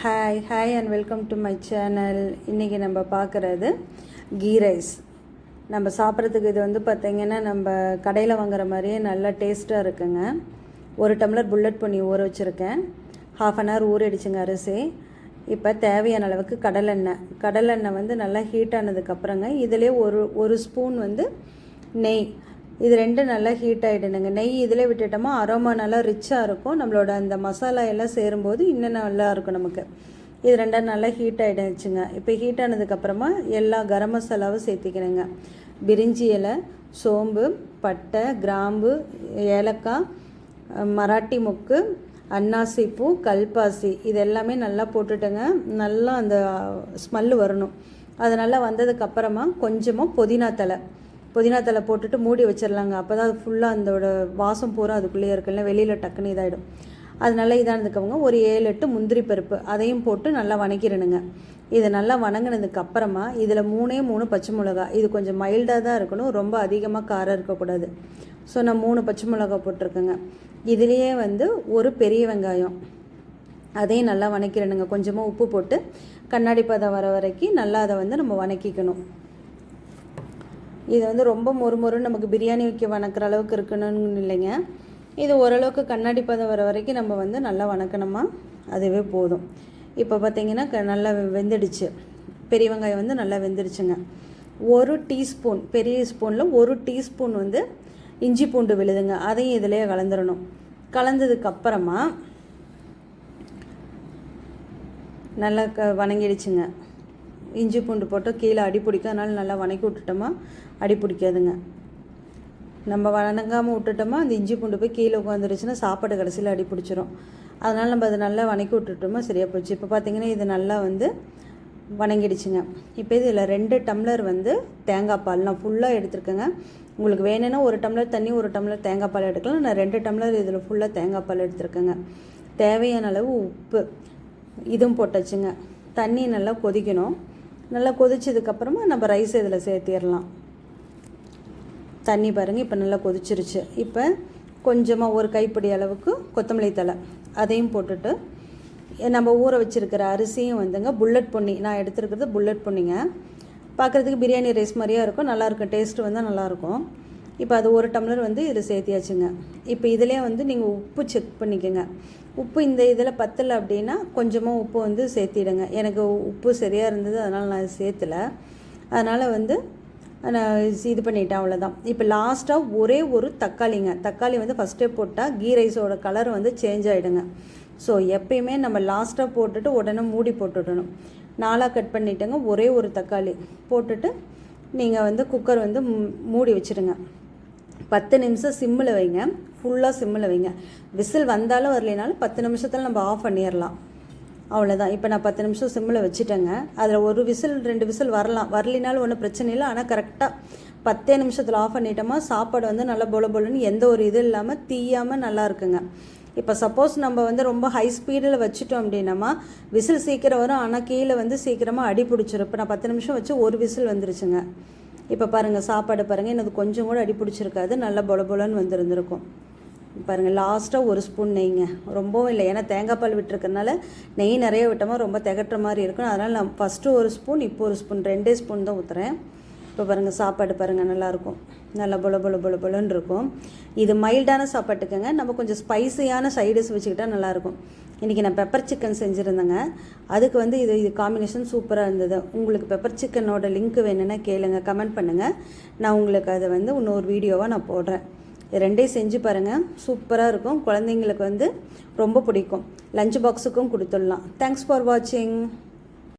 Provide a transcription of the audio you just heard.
Hi and welcome to my channel. இன்றைக்கி நம்ம பார்க்குறது கீ ரைஸ். நம்ம சாப்பிட்றதுக்கு இது வந்து பார்த்திங்கன்னா நம்ம கடையில் வாங்குற மாதிரியே நல்லா டேஸ்ட்டாக இருக்குங்க. 1 டம்ளர் புல்லட் பண்ணி ஊற வச்சுருக்கேன். 1/2 hour ஊறிடுச்சுங்க அரிசி. இப்போ தேவையான அளவுக்கு கடலெண்ணெய் வந்து நல்லா ஹீட் ஆனதுக்கப்புறங்க இதிலே ஒரு ஸ்பூன் வந்து நெய், இது ரெண்டும் நல்லா ஹீட் ஆகிடுனுங்க. நெய் இதில் விட்டுட்டோமா அரோமா நல்லா ரிச்சாக இருக்கும். நம்மளோட அந்த மசாலா எல்லாம் சேரும்போது இன்னும் நல்லா இருக்கும் நமக்கு. இது ரெண்டும் நல்லா ஹீட் ஆகிடுச்சுங்க. இப்போ ஹீட் ஆனதுக்கப்புறமா எல்லா கரம் மசாலாவும் சேர்த்திக்கணுங்க. பிரிஞ்சி இலை, சோம்பு, பட்டை, கிராம்பு, ஏலக்காய், மராட்டி மொக்கு, அன்னாசி பூ, கல்பாசி இது எல்லாமே நல்லா போட்டுட்டுங்க. நல்லா அந்த ஸ்மெல்லு வரணும். அது நல்லா வந்ததுக்கப்புறமா கொஞ்சமாக புதினா தலை போட்டுட்டு மூடி வச்சிடலாங்க. அப்போ தான் அது ஃபுல்லாக அதோட வாசம் பூரா அதுக்குள்ளேயே இருக்குல்ல, வெளியில் டக்குன்னு இதாகிடும். அது நல்லா இதானதுக்கவங்க ஒரு 7-8 முந்திரி பருப்பு அதையும் போட்டு நல்லா வணக்கிடணுங்க. இது நல்லா வணங்கினதுக்கப்புறமா இதில் 3 பச்சை மிளகா. இது கொஞ்சம் மைல்டாக தான் இருக்கணும், ரொம்ப அதிகமாக காரம் இருக்கக்கூடாது. ஸோ நான் 3 பச்சை மிளகா போட்டிருக்கேங்க. இதுலேயே வந்து ஒரு பெரிய வெங்காயம் அதையும் நல்லா வணக்கிடணுங்க. கொஞ்சமாக உப்பு போட்டு கண்ணாடி பதம் வர வரைக்கும் நல்லா அதை வந்து நம்ம வணக்கிக்கணும். இது வந்து ரொம்ப மொறுமொறுன்னு நமக்கு பிரியாணி வைக்க வணக்கிற அளவுக்கு இருக்கணும்னு இல்லைங்க. இது ஓரளவுக்கு கண்ணாடி பதம் வர வரைக்கும் நம்ம வந்து நல்லா வணக்கணுமா, அதுவே போதும். இப்போ பார்த்திங்கன்னா நல்லா வெந்துடுச்சு. பெரிய வெங்காயம் வந்து நல்லா வெந்துடுச்சுங்க. 1 டீஸ்பூன், பெரிய ஸ்பூனில் 1 டீஸ்பூன் வந்து இஞ்சி பூண்டு விழுதுங்க. அதையும் இதிலே கலந்துடணும். கலந்ததுக்கப்புறமா நல்லா வணங்கிடுச்சுங்க. இஞ்சி பூண்டு போட்டு கீழே அடி பிடிக்கும். அதனால் நல்லா வணக்கி விட்டுட்டோமா அடி பிடிக்காதுங்க. நம்ம வணங்காமல் விட்டுட்டோமா அந்த இஞ்சி பூண்டு போய் கீழே உட்காந்துருச்சுன்னா சாப்பாடு கடைசியில் அடி பிடிச்சிரும். அதனால் நம்ம அதை நல்லா வணக்கி விட்டுட்டோமா சரியாக போச்சு. இப்போ பார்த்திங்கன்னா இது நல்லா வந்து வணங்கிடுச்சுங்க. இப்போ இதில் 2 டம்ளர் வந்து தேங்காய் பால் நான் ஃபுல்லாக எடுத்துருக்கேங்க. உங்களுக்கு வேணும்னா 1 டம்ளர் தண்ணி 1 டம்ளர் தேங்காய் பால் எடுக்கலாம். நான் 2 டம்ளர் இதில் ஃபுல்லாக தேங்காய் பால் எடுத்துருக்கேங்க. தேவையான அளவு உப்பு இதுவும் போட்டாச்சுங்க. தண்ணி நல்லா கொதிக்கணும். நல்லா கொதிச்சதுக்கப்புறமா நம்ம ரைஸ் இதில் சேர்த்திடலாம். தண்ணி பாருங்கள் இப்போ நல்லா கொதிச்சிருச்சு. இப்போ கொஞ்சமாக ஒரு கைப்பிடி அளவுக்கு கொத்தமல்லி தழை அதையும் போட்டுட்டு நம்ம ஊற வச்சுருக்கிற அரிசியும் வந்துங்க புல்லட் பொன்னி, நான் எடுத்துருக்கிறது புல்லட் பொன்னிங்க. பார்க்குறதுக்கு பிரியாணி ரைஸ் மாதிரியாக இருக்கும், நல்லாயிருக்கும், டேஸ்ட்டு வந்து நல்லாயிருக்கும். இப்போ அது 1 டம்ளர் வந்து இதில் சேர்த்தியாச்சுங்க. இப்போ இதிலே வந்து நீங்கள் உப்பு செக் பண்ணிக்கோங்க. உப்பு இந்த இதில் பத்தலை அப்படின்னா கொஞ்சமாக உப்பு வந்து சேர்த்திடுங்க. எனக்கு உப்பு சரியாக இருந்தது, அதனால் நான் சேர்த்தலை. அதனால் வந்து நான் இது பண்ணிட்டேன், அவ்வளோதான். இப்போ லாஸ்ட்டாக ஒரே ஒரு தக்காளி வந்து ஃபஸ்ட்டே போட்டால் கீ ரைஸோட கலர் வந்து சேஞ்ச் ஆகிடுங்க. ஸோ எப்பயுமே நம்ம லாஸ்ட்டாக போட்டுட்டு உடனே மூடி போட்டுடணும். 4 கட் பண்ணிவிட்டுங்க. ஒரே ஒரு தக்காளி போட்டுட்டு நீங்கள் வந்து குக்கர் வந்து மூடி வச்சுடுங்க. 10 நிமிஷம் சிம்மில் வைங்க, ஃபுல்லாக சிம்மில் வைங்க. விசில் வந்தாலும் வரலைனாலும் 10 நிமிஷத்தில் நம்ம ஆஃப் பண்ணிடலாம், அவ்வளோதான். இப்போ நான் 10 நிமிஷம் சிம்மில் வச்சுட்டேங்க. அதில் 1 விசில் 2 விசில் வரலினாலும் ஒன்றும் பிரச்சனை இல்லை. ஆனால் கரெக்டாக 10 நிமிஷத்தில் ஆஃப் பண்ணிட்டோமா சாப்பாடு வந்து நல்லா பொலன்னு எந்த ஒரு இது இல்லாமல் தீயாமல் நல்லா இருக்குங்க. இப்போ சப்போஸ் நம்ம வந்து ரொம்ப ஹை ஸ்பீடில் வச்சுட்டோம் அப்படின்னம்மா விசில் சீக்கிரம் வரும், ஆனால் கீழே வந்து சீக்கிரமாக அடி பிடிச்சிரும். இப்போ நான் 10 நிமிஷம் வச்சு 1 விசில் வந்துருச்சுங்க. இப்போ பாருங்கள் சாப்பாடு பாருங்கள், எனக்கு கொஞ்சம் கூட அடி பிடிச்சிருக்காது, நல்லா பொலன்னு வந்திருந்துருக்கும். பாருங்கள் லாஸ்ட்டாக 1 ஸ்பூன் நெய்ங்க, ரொம்பவும் இல்லை. ஏன்னா தேங்காய் பால் விட்டுருக்கறனால நெய் நிறைய விட்டோமா ரொம்ப திகட்டுற மாதிரி இருக்கும். அதனால் நான் ஃபஸ்ட்டு 1 ஸ்பூன் இப்போ 1 ஸ்பூன் 2 ஸ்பூன் தான் ஊற்றுறேன். இப்போ பாருங்கள் சாப்பாடு பாருங்கள் நல்லாயிருக்கும், நல்லா பொலன்னு இருக்கும். இது மைல்டான சாப்பாட்டுக்குங்க. நம்ம கொஞ்சம் ஸ்பைசியான சைடிஸ் வச்சுக்கிட்டால் நல்லாயிருக்கும். இன்றைக்கி நான் பெப்பர் சிக்கன் செஞ்சுருந்தேங்க. அதுக்கு வந்து இது காம்பினேஷன் சூப்பராக இருந்தது. உங்களுக்கு பெப்பர் சிக்கனோட லிங்க் வேணும்னா கேளுங்க, கமெண்ட் பண்ணுங்கள். நான் உங்களுக்கு அதை வந்து இன்னொரு வீடியோவாக நான் போடுறேன். 2 செஞ்சு பாருங்கள், சூப்பராக இருக்கும். குழந்தைங்களுக்கு வந்து ரொம்ப பிடிக்கும். லஞ்ச் பாக்ஸுக்கும் கொடுத்துடலாம். தேங்க்ஸ் ஃபார் வாட்சிங்.